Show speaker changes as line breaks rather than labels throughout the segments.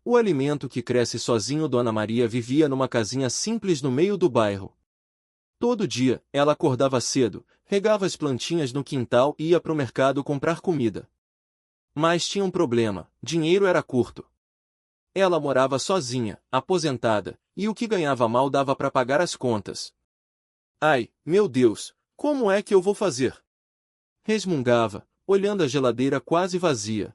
O alimento que cresce sozinho. Dona Maria vivia numa casinha simples no meio do bairro. Todo dia, ela acordava cedo, regava as plantinhas no quintal e ia pro mercado comprar comida. Mas tinha um problema: dinheiro era curto. Ela morava sozinha, aposentada, e o que ganhava mal dava para pagar as contas. Ai, meu Deus, como é que eu vou fazer? Resmungava, olhando a geladeira quase vazia.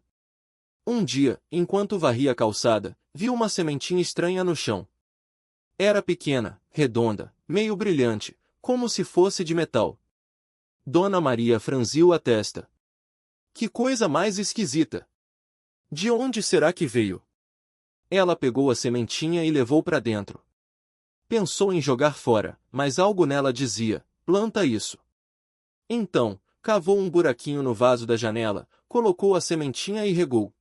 Um dia, enquanto varria a calçada, viu uma sementinha estranha no chão. Era pequena, redonda, meio brilhante, como se fosse de metal. Dona Maria franziu a testa. Que coisa mais esquisita! De onde será que veio? Ela pegou a sementinha e levou para dentro. Pensou em jogar fora, mas algo nela dizia: planta isso. Então, cavou um buraquinho no vaso da janela, colocou a sementinha e regou.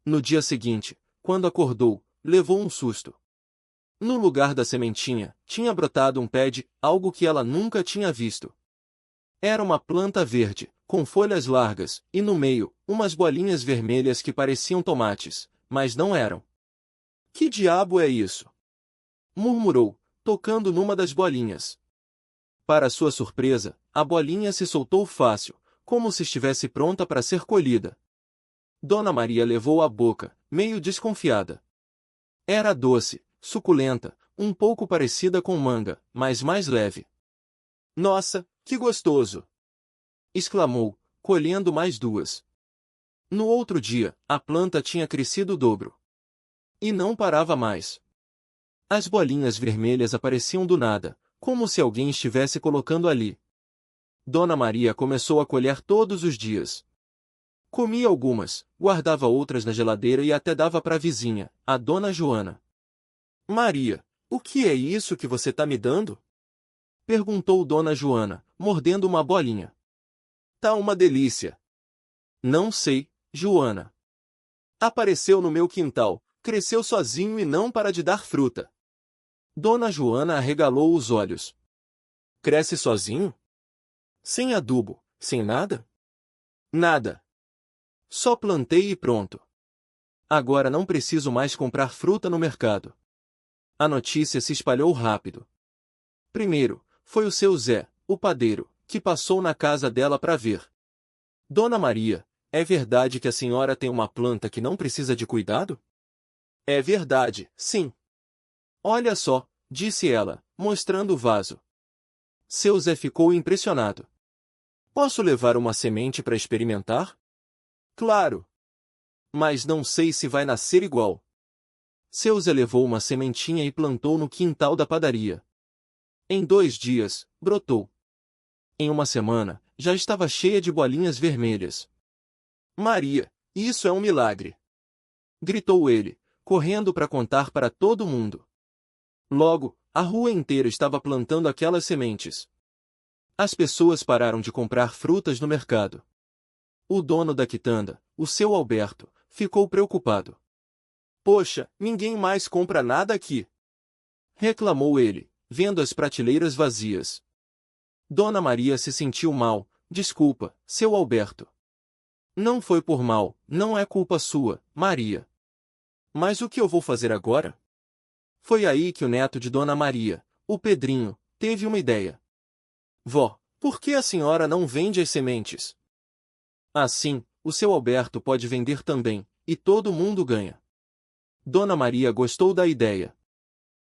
No dia seguinte, quando acordou, levou um susto. No lugar da sementinha, tinha brotado um pé de algo que ela nunca tinha visto. Era uma planta verde, com folhas largas, e no meio, umas bolinhas vermelhas que pareciam tomates, mas não eram. Que diabo é isso? Murmurou, tocando numa das bolinhas. Para sua surpresa, a bolinha se soltou fácil, como se estivesse pronta para ser colhida. Dona Maria levou à boca, meio desconfiada. Era doce, suculenta, um pouco parecida com manga, mas mais leve. Nossa, que gostoso! Exclamou, colhendo mais duas. No outro dia, a planta tinha crescido o dobro. E não parava mais. As bolinhas vermelhas apareciam do nada, como se alguém estivesse colocando ali. Dona Maria começou a colher todos os dias. Comia algumas, guardava outras na geladeira e até dava para a vizinha, a Dona Joana. Maria, o que é isso que você tá me dando? Perguntou Dona Joana, mordendo uma bolinha. Tá uma delícia. Não sei, Joana. Apareceu no meu quintal, cresceu sozinho e não para de dar fruta. Dona Joana arregalou os olhos. Cresce sozinho? Sem adubo, sem nada? Nada. Só plantei e pronto. Agora não preciso mais comprar fruta no mercado. A notícia se espalhou rápido. Primeiro, foi o seu Zé, o padeiro, que passou na casa dela para ver. Dona Maria, é verdade que a senhora tem uma planta que não precisa de cuidado? É verdade, sim. Olha só, disse ela, mostrando o vaso. Seu Zé ficou impressionado. Posso levar uma semente para experimentar? Claro. Mas não sei se vai nascer igual. Seu Zé levou uma sementinha e plantou no quintal da padaria. Em 2 dias, brotou. Em uma semana, já estava cheia de bolinhas vermelhas. Maria, isso é um milagre! Gritou ele, correndo para contar para todo mundo. Logo, a rua inteira estava plantando aquelas sementes. As pessoas pararam de comprar frutas no mercado. O dono da quitanda, o seu Alberto, ficou preocupado. Poxa, ninguém mais compra nada aqui! Reclamou ele, vendo as prateleiras vazias. Dona Maria se sentiu mal. Desculpa, seu Alberto. Não foi por mal, não é culpa sua, Maria. Mas o que eu vou fazer agora? Foi aí que o neto de Dona Maria, o Pedrinho, teve uma ideia. Vó, por que a senhora não vende as sementes? Assim, o seu Alberto pode vender também, e todo mundo ganha. Dona Maria gostou da ideia.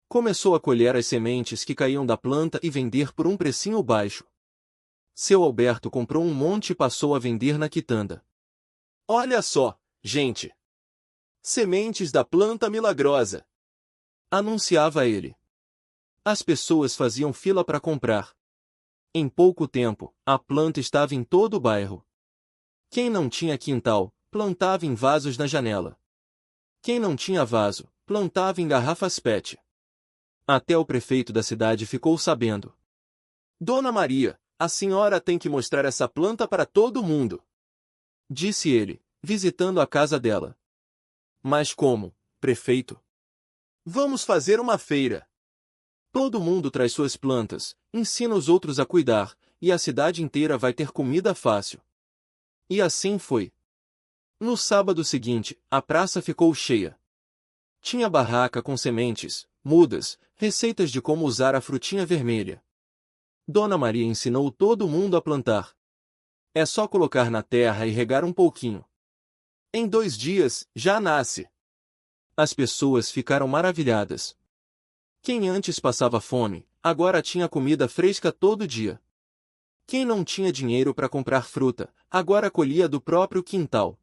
Começou a colher as sementes que caíam da planta e vender por um precinho baixo. Seu Alberto comprou um monte e passou a vender na quitanda. Olha só, gente! Sementes da planta milagrosa! Anunciava ele. As pessoas faziam fila para comprar. Em pouco tempo, a planta estava em todo o bairro. Quem não tinha quintal, plantava em vasos na janela. Quem não tinha vaso, plantava em garrafas PET. Até o prefeito da cidade ficou sabendo. Dona Maria, a senhora tem que mostrar essa planta para todo mundo, disse ele, visitando a casa dela. Mas como, prefeito? Vamos fazer uma feira. Todo mundo traz suas plantas, ensina os outros a cuidar, e a cidade inteira vai ter comida fácil. E assim foi. No sábado seguinte, a praça ficou cheia. Tinha barraca com sementes, mudas, receitas de como usar a frutinha vermelha. Dona Maria ensinou todo mundo a plantar. É só colocar na terra e regar um pouquinho. Em 2 dias, já nasce. As pessoas ficaram maravilhadas. Quem antes passava fome, agora tinha comida fresca todo dia. Quem não tinha dinheiro para comprar fruta, agora colhia do próprio quintal.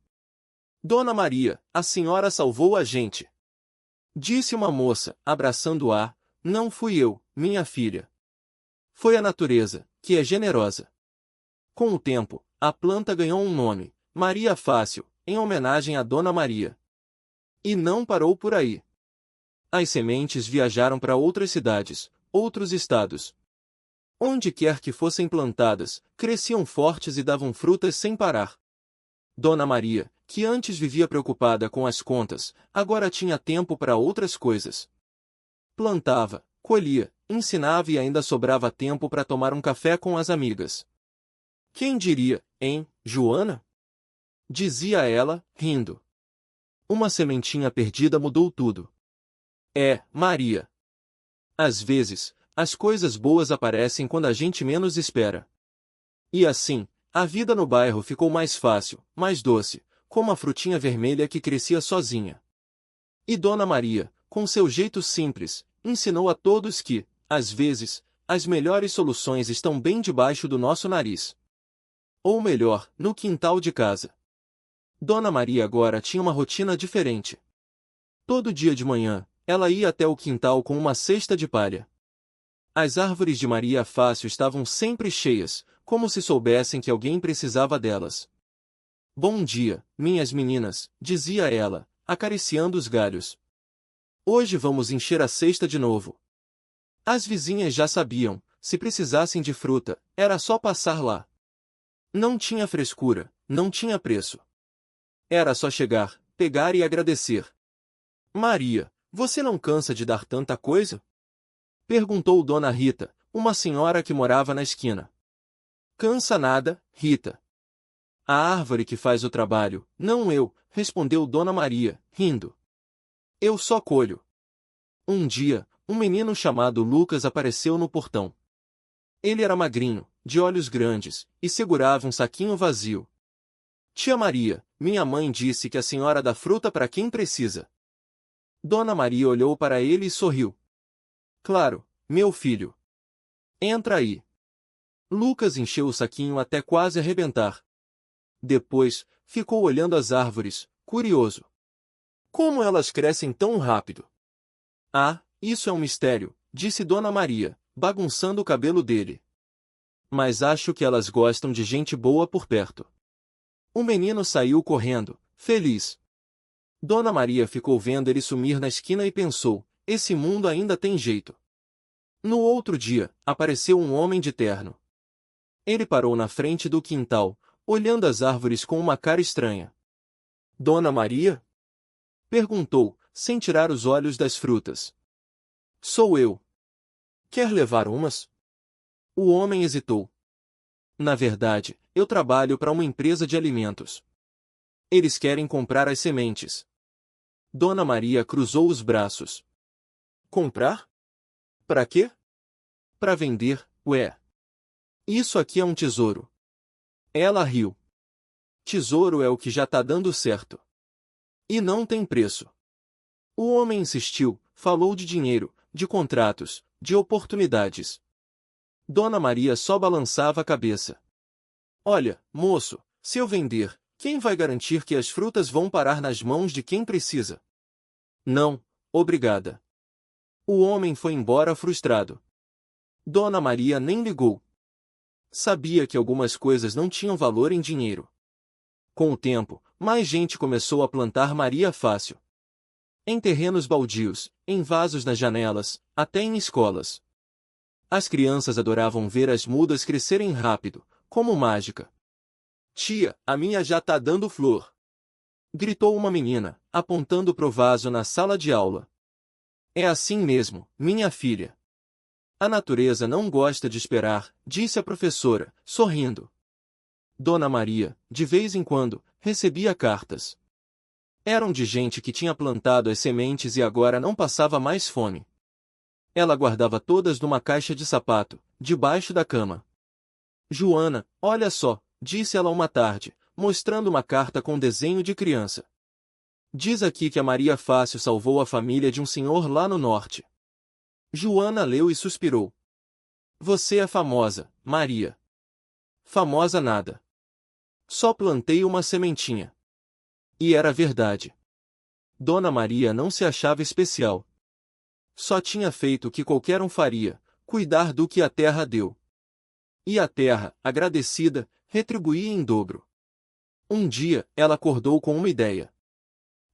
Dona Maria, a senhora salvou a gente. Disse uma moça, abraçando-a. Não fui eu, minha filha. Foi a natureza, que é generosa. Com o tempo, a planta ganhou um nome, Maria Fácil, em homenagem a Dona Maria. E não parou por aí. As sementes viajaram para outras cidades, outros estados. Onde quer que fossem plantadas, cresciam fortes e davam frutas sem parar. Dona Maria, que antes vivia preocupada com as contas, agora tinha tempo para outras coisas. Plantava, colhia, ensinava e ainda sobrava tempo para tomar um café com as amigas. Quem diria, hein, Joana? Dizia ela, rindo. Uma sementinha perdida mudou tudo. É, Maria. Às vezes, as coisas boas aparecem quando a gente menos espera. E assim, a vida no bairro ficou mais fácil, mais doce, como a frutinha vermelha que crescia sozinha. E Dona Maria, com seu jeito simples, ensinou a todos que, às vezes, as melhores soluções estão bem debaixo do nosso nariz. Ou melhor, no quintal de casa. Dona Maria agora tinha uma rotina diferente. Todo dia de manhã, ela ia até o quintal com uma cesta de palha. As árvores de Maria Fácil estavam sempre cheias, como se soubessem que alguém precisava delas. Bom dia, minhas meninas, dizia ela, acariciando os galhos. Hoje vamos encher a cesta de novo. As vizinhas já sabiam, se precisassem de fruta, era só passar lá. Não tinha frescura, não tinha preço. Era só chegar, pegar e agradecer. Maria, você não cansa de dar tanta coisa? Perguntou Dona Rita, uma senhora que morava na esquina. Cansa nada, Rita. A árvore que faz o trabalho, não eu, respondeu Dona Maria, rindo. Eu só colho. Um dia, um menino chamado Lucas apareceu no portão. Ele era magrinho, de olhos grandes, e segurava um saquinho vazio. Tia Maria, minha mãe disse que a senhora dá fruta para quem precisa. Dona Maria olhou para ele e sorriu. Claro, meu filho. Entra aí. Lucas encheu o saquinho até quase arrebentar. Depois, ficou olhando as árvores, curioso. Como elas crescem tão rápido? Ah, isso é um mistério, disse Dona Maria, bagunçando o cabelo dele. Mas acho que elas gostam de gente boa por perto. O menino saiu correndo, feliz. Dona Maria ficou vendo ele sumir na esquina e pensou, esse mundo ainda tem jeito. No outro dia, apareceu um homem de terno. Ele parou na frente do quintal, olhando as árvores com uma cara estranha. Dona Maria? Perguntou, sem tirar os olhos das frutas. Sou eu. Quer levar umas? O homem hesitou. Na verdade, eu trabalho para uma empresa de alimentos. Eles querem comprar as sementes. Dona Maria cruzou os braços. Comprar? Para quê? Para vender, ué. Isso aqui é um tesouro. Ela riu. Tesouro é o que já tá dando certo. E não tem preço. O homem insistiu, falou de dinheiro, de contratos, de oportunidades. Dona Maria só balançava a cabeça. Olha, moço, se eu vender, quem vai garantir que as frutas vão parar nas mãos de quem precisa? Não, obrigada. O homem foi embora frustrado. Dona Maria nem ligou. Sabia que algumas coisas não tinham valor em dinheiro. Com o tempo, mais gente começou a plantar Maria Fácil. Em terrenos baldios, em vasos nas janelas, até em escolas. As crianças adoravam ver as mudas crescerem rápido, como mágica. Tia, a minha já tá dando flor. Gritou uma menina, apontando pro vaso na sala de aula. É assim mesmo, minha filha. A natureza não gosta de esperar, disse a professora, sorrindo. Dona Maria, de vez em quando, recebia cartas. Eram de gente que tinha plantado as sementes e agora não passava mais fome. Ela guardava todas numa caixa de sapato, debaixo da cama. Joana, olha só, disse ela uma tarde, mostrando uma carta com desenho de criança. Diz aqui que a Maria Fácil salvou a família de um senhor lá no norte. Joana leu e suspirou. Você é famosa, Maria. Famosa nada. Só plantei uma sementinha. E era verdade. Dona Maria não se achava especial. Só tinha feito o que qualquer um faria, cuidar do que a terra deu. E a terra, agradecida, retribuía em dobro. Um dia, ela acordou com uma ideia.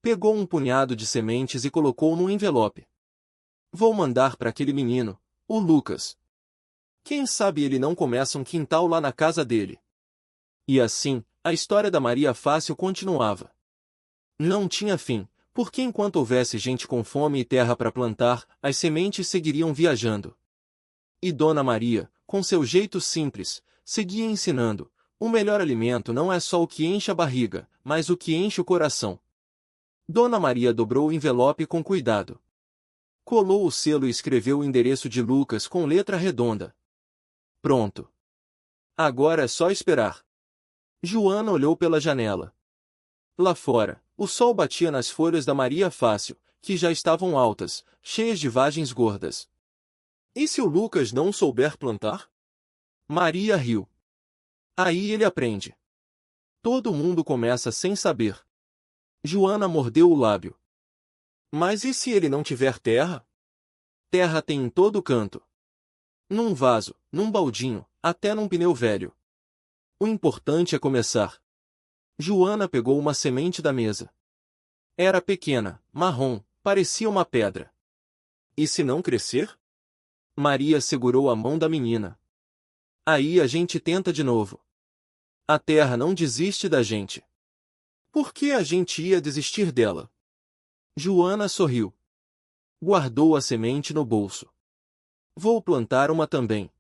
Pegou um punhado de sementes e colocou num envelope. Vou mandar para aquele menino, o Lucas. Quem sabe ele não começa um quintal lá na casa dele. E assim, a história da Maria Fácil continuava. Não tinha fim, porque enquanto houvesse gente com fome e terra para plantar, as sementes seguiriam viajando. E Dona Maria, com seu jeito simples, seguia ensinando: o melhor alimento não é só o que enche a barriga, mas o que enche o coração. Dona Maria dobrou o envelope com cuidado. Colou o selo e escreveu o endereço de Lucas com letra redonda. Pronto. Agora é só esperar. Joana olhou pela janela. Lá fora, o sol batia nas folhas da Maria Fácil, que já estavam altas, cheias de vagens gordas. E se o Lucas não souber plantar? Maria riu. Aí ele aprende. Todo mundo começa sem saber. Joana mordeu o lábio. Mas e se ele não tiver terra? Terra tem em todo canto. Num vaso, num baldinho, até num pneu velho. O importante é começar. Joana pegou uma semente da mesa. Era pequena, marrom, parecia uma pedra. E se não crescer? Maria segurou a mão da menina. Aí a gente tenta de novo. A terra não desiste da gente. Por que a gente ia desistir dela? Joana sorriu. Guardou a semente no bolso. Vou plantar uma também.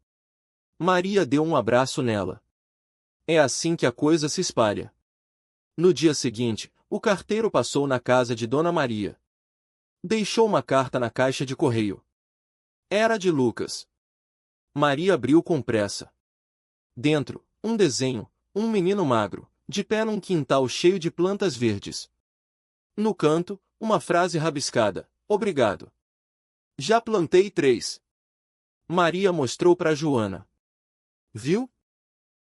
Maria deu um abraço nela. É assim que a coisa se espalha. No dia seguinte, o carteiro passou na casa de Dona Maria. Deixou uma carta na caixa de correio. Era de Lucas. Maria abriu com pressa. Dentro, um desenho, um menino magro, de pé num quintal cheio de plantas verdes. No canto, uma frase rabiscada: obrigado. Já plantei 3. Maria mostrou para Joana. Viu?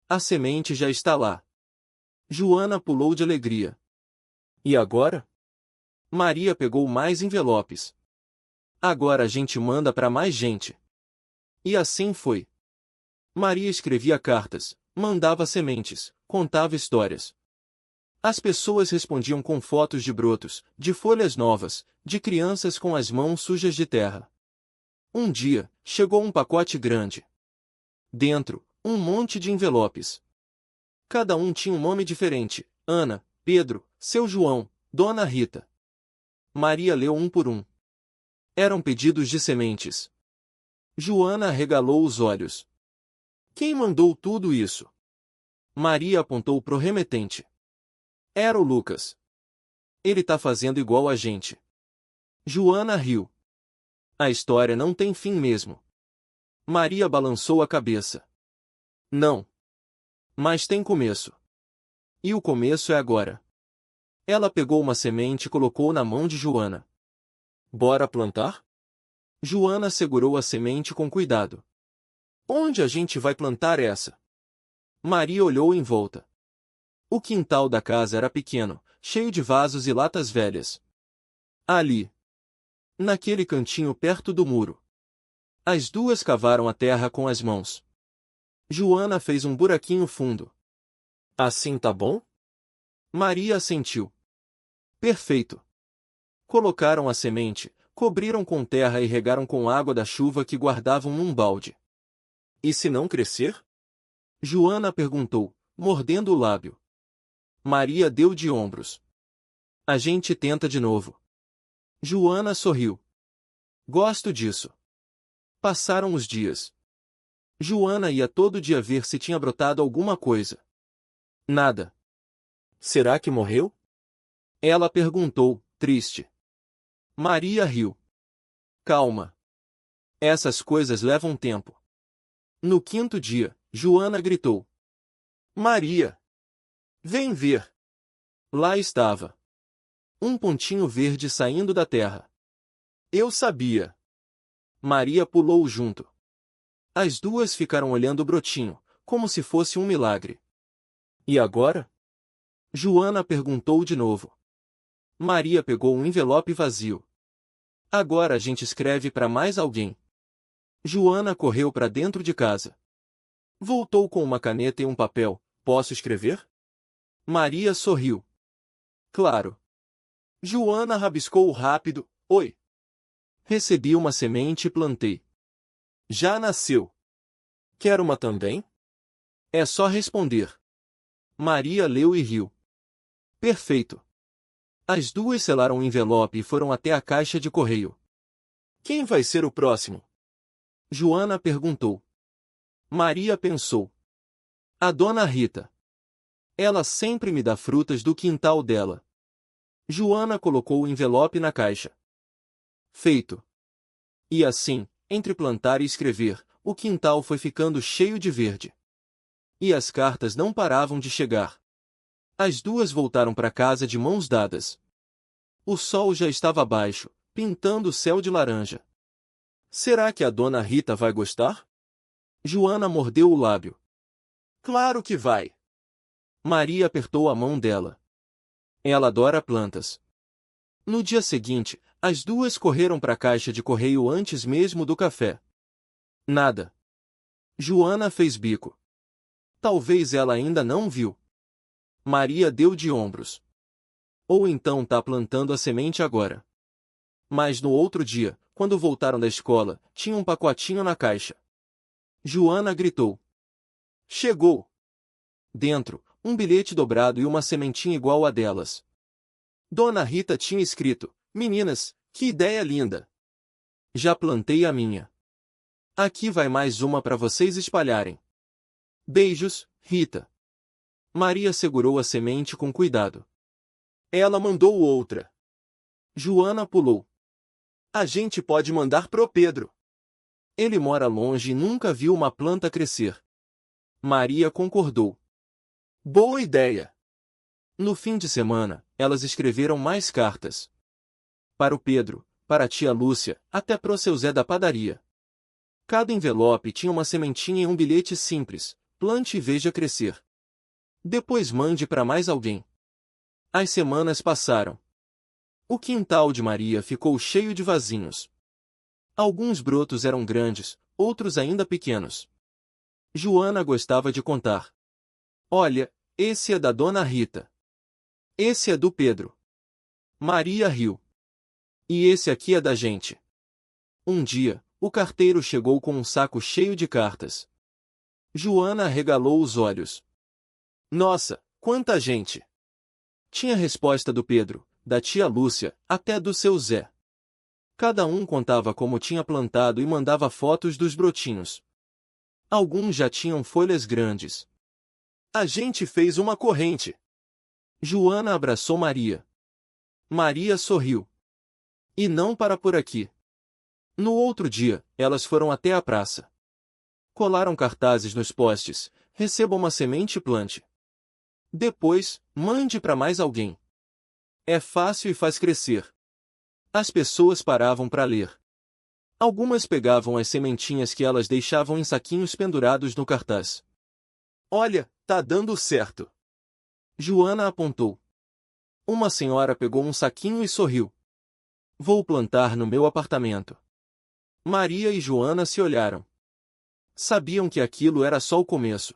A semente já está lá. Joana pulou de alegria. E agora? Maria pegou mais envelopes. Agora a gente manda para mais gente. E assim foi. Maria escrevia cartas, mandava sementes, contava histórias. As pessoas respondiam com fotos de brotos, de folhas novas, de crianças com as mãos sujas de terra. Um dia, chegou um pacote grande. Dentro, um monte de envelopes. Cada um tinha um nome diferente: Ana, Pedro, seu João, Dona Rita. Maria leu um por um. Eram pedidos de sementes. Joana arregalou os olhos. Quem mandou tudo isso? Maria apontou pro remetente. Era o Lucas. Ele tá fazendo igual a gente. Joana riu. A história não tem fim mesmo. Maria balançou a cabeça. Não. Mas tem começo. E o começo é agora. Ela pegou uma semente e colocou na mão de Joana. Bora plantar? Joana segurou a semente com cuidado. Onde a gente vai plantar essa? Maria olhou em volta. O quintal da casa era pequeno, cheio de vasos e latas velhas. Ali. Naquele cantinho perto do muro. As duas cavaram a terra com as mãos. Joana fez um buraquinho fundo. Assim tá bom? Maria assentiu. Perfeito. Colocaram a semente, cobriram com terra e regaram com água da chuva que guardavam num balde. E se não crescer? Joana perguntou, mordendo o lábio. Maria deu de ombros. A gente tenta de novo. Joana sorriu. Gosto disso. Passaram os dias. Joana ia todo dia ver se tinha brotado alguma coisa. Nada. Será que morreu? Ela perguntou, triste. Maria riu. Calma. Essas coisas levam tempo. No quinto dia, Joana gritou. Maria! Vem ver! Lá estava. Um pontinho verde saindo da terra. Eu sabia. Maria pulou junto. As duas ficaram olhando o brotinho, como se fosse um milagre. E agora? Joana perguntou de novo. Maria pegou um envelope vazio. Agora a gente escreve para mais alguém. Joana correu para dentro de casa. Voltou com uma caneta e um papel. Posso escrever? Maria sorriu. Claro. Joana rabiscou rápido. Oi. Recebi uma semente e plantei. Já nasceu. Quer uma também? É só responder. Maria leu e riu. Perfeito. As duas selaram o envelope e foram até a caixa de correio. Quem vai ser o próximo? Joana perguntou. Maria pensou. A dona Rita. Ela sempre me dá frutas do quintal dela. Joana colocou o envelope na caixa. Feito. E assim, entre plantar e escrever, o quintal foi ficando cheio de verde. E as cartas não paravam de chegar. As duas voltaram para casa de mãos dadas. O sol já estava baixo, pintando o céu de laranja. Será que a dona Rita vai gostar? Joana mordeu o lábio. Claro que vai. Maria apertou a mão dela. Ela adora plantas. No dia seguinte, as duas correram para a caixa de correio antes mesmo do café. Nada. Joana fez bico. Talvez ela ainda não viu. Maria deu de ombros. Ou então tá plantando a semente agora. Mas no outro dia, quando voltaram da escola, tinha um pacotinho na caixa. Joana gritou. Chegou! Dentro, um bilhete dobrado e uma sementinha igual a delas. Dona Rita tinha escrito, meninas, que ideia linda! Já plantei a minha. Aqui vai mais uma para vocês espalharem. Beijos, Rita. Maria segurou a semente com cuidado. Ela mandou outra. Joana pulou. A gente pode mandar pro Pedro. Ele mora longe e nunca viu uma planta crescer. Maria concordou. Boa ideia! No fim de semana, elas escreveram mais cartas. Para o Pedro, para a tia Lúcia, até pro seu Zé da padaria. Cada envelope tinha uma sementinha e um bilhete simples, plante e veja crescer. Depois mande para mais alguém. As semanas passaram. O quintal de Maria ficou cheio de vasinhos. Alguns brotos eram grandes, outros ainda pequenos. Joana gostava de contar. Olha, esse é da dona Rita. Esse é do Pedro. Maria riu. E esse aqui é da gente. Um dia, o carteiro chegou com um saco cheio de cartas. Joana arregalou os olhos. Nossa, quanta gente! Tinha resposta do Pedro, da tia Lúcia, até do seu Zé. Cada um contava como tinha plantado e mandava fotos dos brotinhos. Alguns já tinham folhas grandes. A gente fez uma corrente. Joana abraçou Maria. Maria sorriu. E não para por aqui. No outro dia, elas foram até a praça. Colaram cartazes nos postes, receba uma semente e plante. Depois, mande para mais alguém. É fácil e faz crescer. As pessoas paravam para ler. Algumas pegavam as sementinhas que elas deixavam em saquinhos pendurados no cartaz. Olha, tá dando certo. Joana apontou. Uma senhora pegou um saquinho e sorriu. Vou plantar no meu apartamento. Maria e Joana se olharam. Sabiam que aquilo era só o começo.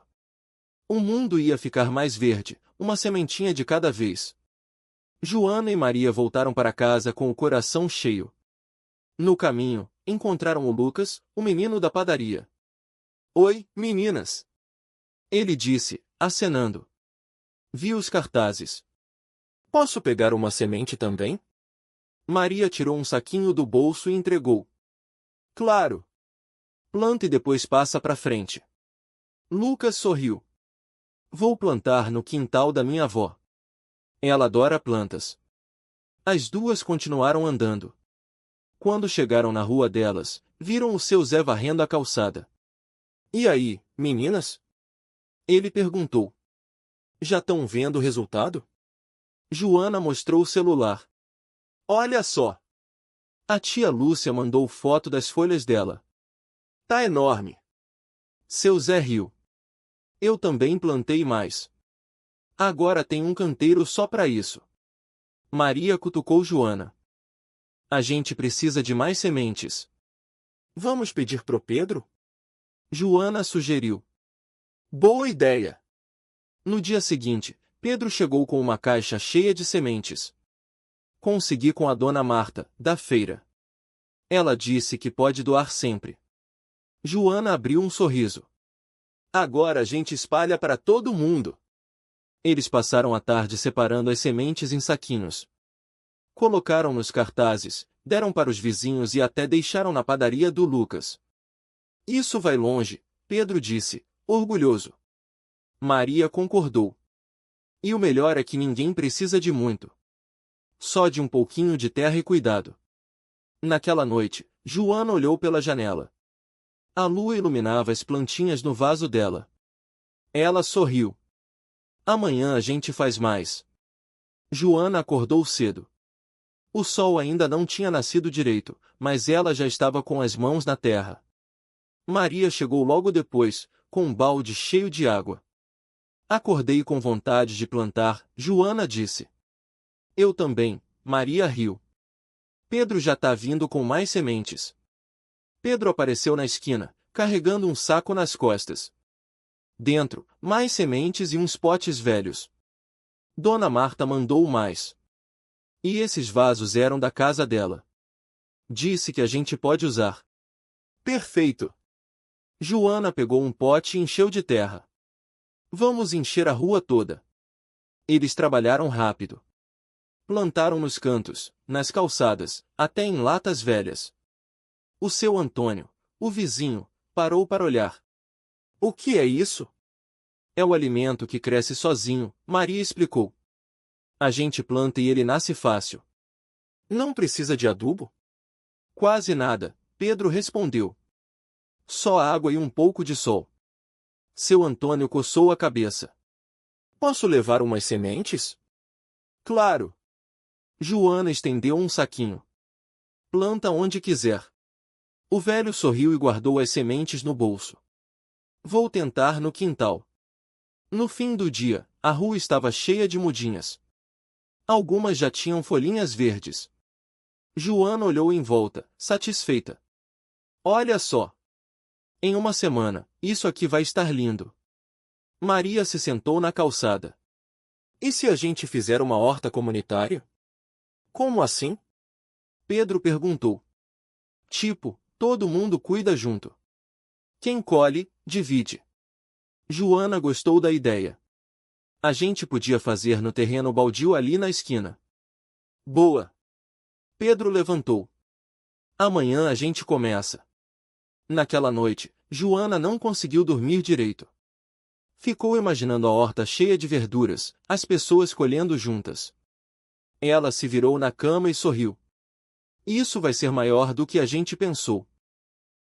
O mundo ia ficar mais verde, uma sementinha de cada vez. Joana e Maria voltaram para casa com o coração cheio. No caminho, encontraram o Lucas, o menino da padaria. Oi, meninas! Ele disse, acenando. Vi os cartazes. Posso pegar uma semente também? Maria tirou um saquinho do bolso e entregou. Claro! Planta e depois passa para frente. Lucas sorriu. Vou plantar no quintal da minha avó. Ela adora plantas. As duas continuaram andando. Quando chegaram na rua delas, viram o seu Zé varrendo a calçada. E aí, meninas? Ele perguntou. Já estão vendo o resultado? Joana mostrou o celular. Olha só! A tia Lúcia mandou foto das folhas dela. Tá enorme. Seu Zé riu. Eu também plantei mais. Agora tem um canteiro só para isso. Maria cutucou Joana. A gente precisa de mais sementes. Vamos pedir pro Pedro? Joana sugeriu. Boa ideia! No dia seguinte, Pedro chegou com uma caixa cheia de sementes. Consegui com a dona Marta, da feira. Ela disse que pode doar sempre. Joana abriu um sorriso. Agora a gente espalha para todo mundo. Eles passaram a tarde separando as sementes em saquinhos. Colocaram nos cartazes, deram para os vizinhos e até deixaram na padaria do Lucas. Isso vai longe, Pedro disse, orgulhoso. Maria concordou. E o melhor é que ninguém precisa de muito. Só de um pouquinho de terra e cuidado. Naquela noite, Joana olhou pela janela. A lua iluminava as plantinhas no vaso dela. Ela sorriu. Amanhã a gente faz mais. Joana acordou cedo. O sol ainda não tinha nascido direito, mas ela já estava com as mãos na terra. Maria chegou logo depois, com um balde cheio de água. Acordei com vontade de plantar, Joana disse. Eu também, Maria riu. Pedro já tá vindo com mais sementes. Pedro apareceu na esquina, carregando um saco nas costas. Dentro, mais sementes e uns potes velhos. Dona Marta mandou mais. E esses vasos eram da casa dela. Disse que a gente pode usar. Perfeito! Joana pegou um pote e encheu de terra. Vamos encher a rua toda. Eles trabalharam rápido. Plantaram nos cantos, nas calçadas, até em latas velhas. O seu Antônio, o vizinho, parou para olhar. O que é isso? É o alimento que cresce sozinho, Maria explicou. A gente planta e ele nasce fácil. Não precisa de adubo? Quase nada, Pedro respondeu. Só água e um pouco de sol. Seu Antônio coçou a cabeça. Posso levar umas sementes? Claro. Joana estendeu um saquinho. Planta onde quiser. O velho sorriu e guardou as sementes no bolso. Vou tentar no quintal. No fim do dia, a rua estava cheia de mudinhas. Algumas já tinham folhinhas verdes. Joana olhou em volta, satisfeita. Olha só! Em uma semana, isso aqui vai estar lindo. Maria se sentou na calçada. E se a gente fizer uma horta comunitária? Como assim? Pedro perguntou. Tipo, todo mundo cuida junto. Quem colhe, divide. Joana gostou da ideia. A gente podia fazer no terreno baldio ali na esquina. Boa! Pedro levantou. Amanhã a gente começa. Naquela noite, Joana não conseguiu dormir direito. Ficou imaginando a horta cheia de verduras, as pessoas colhendo juntas. Ela se virou na cama e sorriu. Isso vai ser maior do que a gente pensou.